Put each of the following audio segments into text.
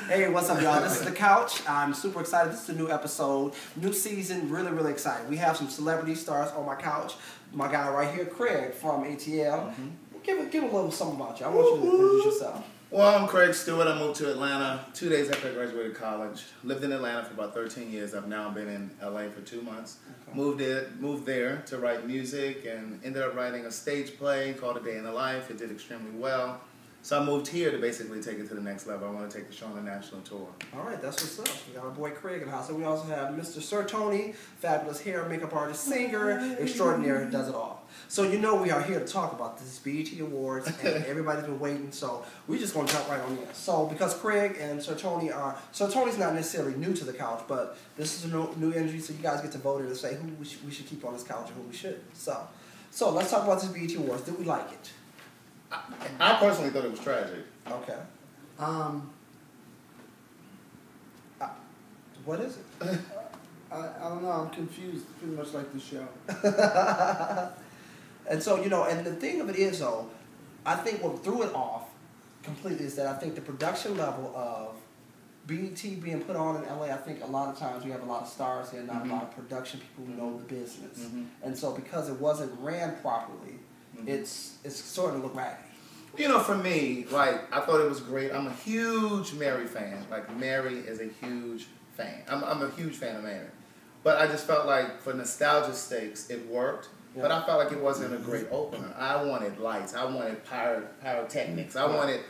Hey, what's up, y'all? This is The Couch. I'm super excited. This is a new episode, new season. Really, really excited. We have some celebrity stars on my couch. My guy right here, Craig from ATL. Give a little something about you. I want you to introduce yourself. Well, I'm Craig Stewart. I moved to Atlanta 2 days after I graduated college. Lived in Atlanta for about 13 years. I've now been in LA for 2 months. Okay. Moved there to write music and ended up writing a stage play called A Day in the Life. It did extremely well. So I moved here to basically take it to the next level. I want to take the show on a national tour. All right, that's what's up. We got our boy Craig in the house. And we also have Mr. Sir Tony, fabulous hair and makeup artist, singer, extraordinary, does it all. So you know we are here to talk about this BET Awards, and everybody's been waiting, so we're just going to jump right on in. So because Craig and Sir Tony Sir Tony's not necessarily new to the couch, but this is a new energy, so you guys get to vote and say who we should keep on this couch and who we should. So let's talk about this BET Awards. Did we like it? I personally thought it was tragic. Okay. What is it? I don't know. I'm confused. Pretty much like the show. And so, you know, and the thing of it is, though, I think what threw it off completely is that I think the production level of BET being put on in LA, I think a lot of times we have a lot of stars here, not a lot of production people who know the business. And so because it wasn't ran properly, it's sort of look raggedy. You know, for me, like, I thought it was great. I'm a huge Mary fan. Like, Mary is a huge fan. I'm a huge fan of Mary. But I just felt like, for nostalgia stakes, it worked. Yeah. But I felt like it wasn't a great opener. I wanted lights. I wanted pyrotechnics. I wanted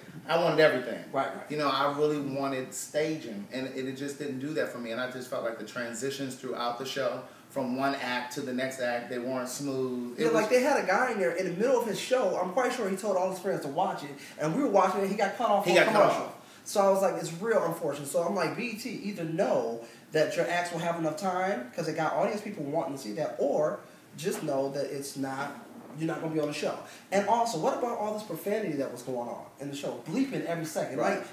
everything. Right. You know, I really wanted staging. And it just didn't do that for me. And I just felt like the transitions throughout the show, from one act to the next act, they weren't smooth. Yeah, like they had a guy in there in the middle of his show. I'm quite sure he told all his friends to watch it, and we were watching it, and he got cut off on commercial. So I was like, it's real unfortunate. So I'm like, BET, either know that your acts will have enough time, because it got audience people wanting to see that, or just know that you're not going to be on the show. And also, what about all this profanity that was going on in the show? Bleeping every second. Right. Like,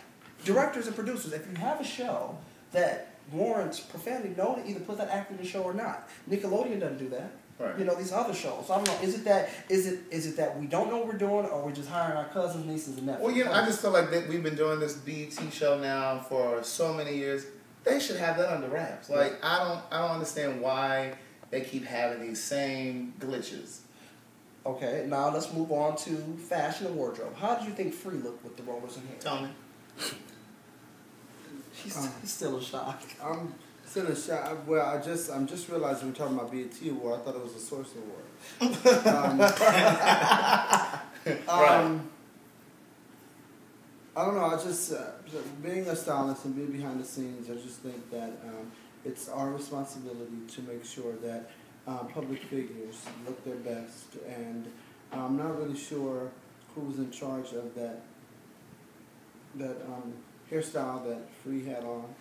directors and producers, if you have a show that warrants profanity, know to either put that act in the show or not. Nickelodeon doesn't do that. Right. You know, these other shows. So I don't know, is it that we don't know what we're doing, or we're just hiring our cousins, nieces, and nephews? Well, you know, I just feel like that we've been doing this BET show now for so many years. They should have that under wraps. Like, I don't understand why they keep having these same glitches. Okay, now let's move on to fashion and wardrobe. How did you think Free looked with the rollers in hair? Tony. He's still in shock. I'm still in shock. Well, I'm just realizing we're talking about BET Award. I thought it was a Source Award. I don't know. I just being a stylist and being behind the scenes, I just think that it's our responsibility to make sure that public figures look their best. And I'm not really sure who's in charge of that hairstyle that Free had on.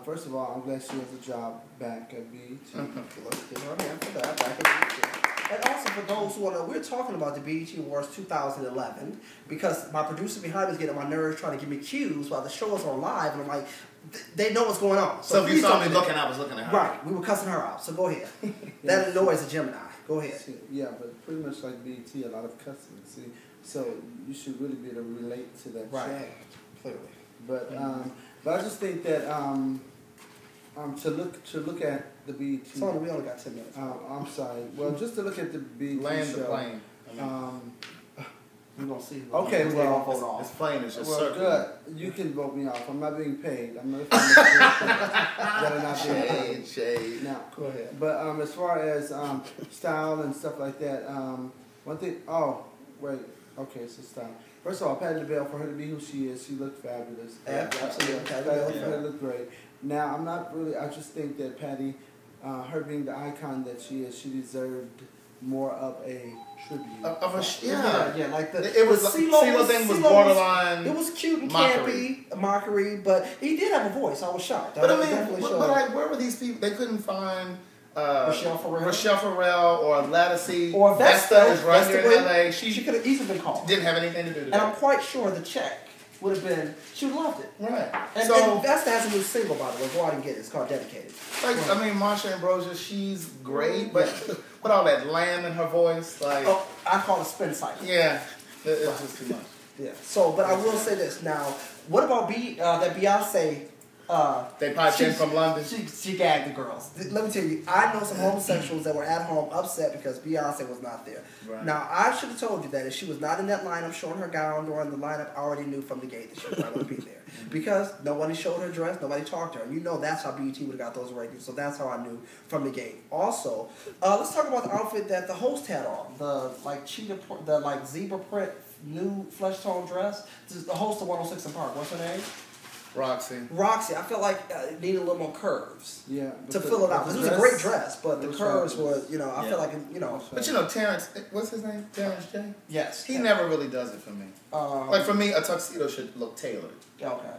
First of all, I'm glad she has a job back at BET. Let's give her a hand for that. Back at BET. And also for those who want to know, we're talking about the BET Awards 2011 because my producer behind me is getting on my nerves trying to give me cues while the show is on live, and I'm like, they know what's going on. So if you saw me looking, I was looking at her. Right, we were cussing her out. So go ahead. That annoys a Gemini. Go ahead. Yeah, but pretty much like BET, a lot of cussing. See, so you should really be able to relate to that show. Clearly. But I just think that to look at the BET. Sorry, we only got 10 minutes. I'm sorry. Well, just to look at the BET Land show. the plane. We're gonna see. Okay, well, it's plain. It's just well, good. You can vote me off. I'm not being paid. I'm not that are not being paid. Shade. Now, go ahead. But as far as style and stuff like that, one thing. Oh, wait. Okay, so style. First of all, Patti LaBelle, for her to be who she is, she looked fabulous. Absolutely. Patti LaBelle looked great. Now, I'm not really. I just think that Patti, her being the icon that she is, she deserved more of a tribute. Yeah, like the CeeLo thing was borderline. It was cute and campy, mockery, but he did have a voice. I was shocked. But I mean, but like, where were these people? They couldn't find Rochelle Farrell or Lattice or Vesta is right here in LA. She could have easily been called. Didn't have anything to do with that. And I'm quite sure the check would have been, she would have loved it. Right. And Vesta has a new single, by the way. Go out and get it. It's called Dedicated. Like, right. I mean, Marsha Ambrosius, she's great, but with all that lamb in her voice, like... Oh, I call it spin cycle. Yeah. It's just too much. Yeah. So, but I will say this. Now, What about that Beyonce? They piped in from London. She gagged the girls. Let me tell you, I know some homosexuals that were at home upset because Beyonce was not there. Right. Now, I should have told you that if she was not in that lineup showing her gown during the lineup, I already knew from the gate that she was not going to be there. Because nobody showed her dress, nobody talked to her. And you know that's how BET would have got those ratings. So that's how I knew from the gate. Also, let's talk about the outfit that the host had on. The zebra print, new flesh tone dress. This is the host of 106 in Park. What's her name? Roxy, I felt like it needed a little more curves. Yeah. To fill it out. It was a great dress, but the curves were, I feel like, But Terrence, what's his name? Terrence J? Yes. He never really does it for me. Like for me, a tuxedo should look tailored. Okay.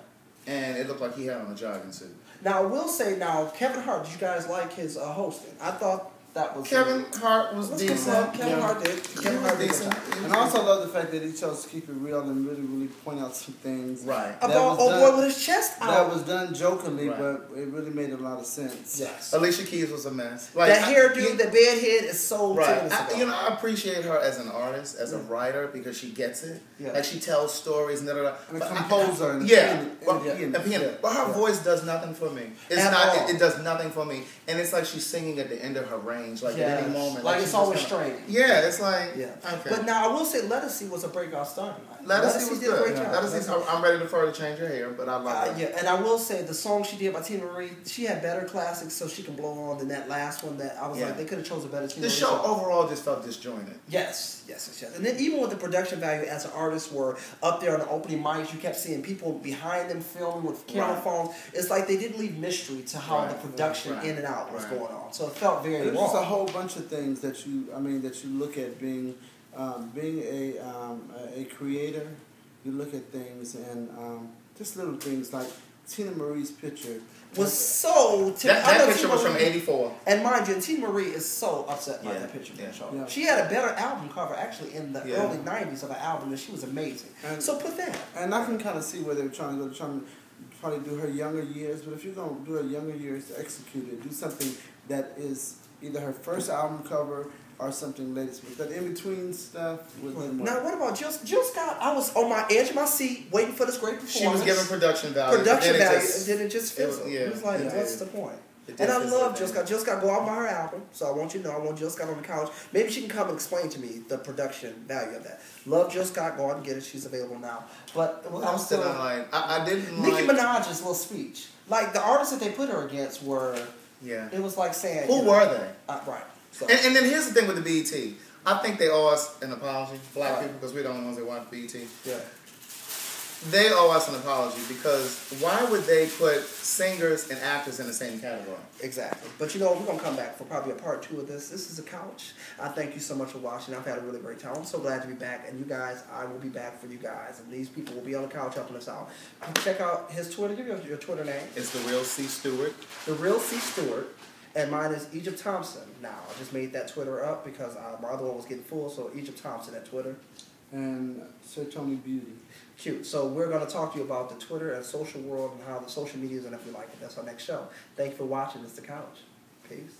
And it looked like he had on a jogging suit. Now, I will say, Kevin Hart, did you guys like his hosting? I thought that was... Kevin Hart was decent. Kevin Hart did. Kevin Hart did decent. And I also love the fact that he chose to keep it real and really, really point out some things. Right. About old boy with his chest out. That was done jokingly, right. but it really made a lot of sense. Yes. Alicia Keys was a mess. Like, that hairdo, the bedhead is so... Right. I appreciate her as an artist, as a writer, because she gets it. Yeah. Like, she tells stories and da-da-da. And a composer. And a pianist. But her voice does nothing for me. It does nothing for me. And it's like she's singing at the end of her range, like at any moment. Like it's always straight. Yeah, it's like okay. But now I will say Lettucey was a breakout star. Lettucey was good. I'm ready for her to change her hair, but I love her. Yeah, and I will say the song she did by Tina Marie, she had better classics, so she can blow on than that last one. That I was like, they could have chosen a better Tina Marie. The show overall just felt disjointed. Yes. And then even with the production value, as an artist, were up there on the opening mics, you kept seeing people behind them filming with camera phones. It's like they didn't leave mystery to how the production in and out was going on. So it felt very There's wrong. just a whole bunch of things that you look at being a creator. You look at things and just little things like Tina Marie's picture was so... That picture was from '84. And mind you, Tina Marie is so upset by that picture. Yeah. She had a better album cover actually in the early '90s of an album, and she was amazing. So put that. And I can kind of see where they were trying to probably do her younger years, but if you're going to do her younger years to execute it, do something that is either her first album cover or something latest. But that in-between stuff was now, what about Jill Scott? I was on my edge of my seat waiting for this great performance. She was giving production value. And then it just fizzled. It was like, what's the point? And I love Jill Scott. Jill Scott go out by her album, so I want you to know, I want Jill Scott on the couch. Maybe she can come and explain to me the production value of that. Love Jill Scott, go out and get it. She's available now. But I'm still like, I didn't Nicki Minaj's little speech. Like, the artists that they put her against were, it was like saying... Who were they? Right. So. And then here's the thing with the BET. I think they owe us an apology, black people, because we're the only ones that watch BET. Yeah. They owe us an apology because why would they put singers and actors in the same category? Exactly. But we're going to come back for probably a part 2 of this. This is The Couch. I thank you so much for watching. I've had a really great time. I'm so glad to be back. And you guys, I will be back for you guys. And these people will be on the couch helping us out. Check out his Twitter. Give your Twitter name. It's The Real C. Stewart. The Real C. Stewart. And mine is Egypt Thompson. Now, I just made that Twitter up because my other one was getting full, so Egypt Thompson at Twitter. And Sir Tony Beauty. Cute. So we're going to talk to you about the Twitter and social world and how the social media is and if you like it. That's our next show. Thank you for watching. It's The Couch. Peace.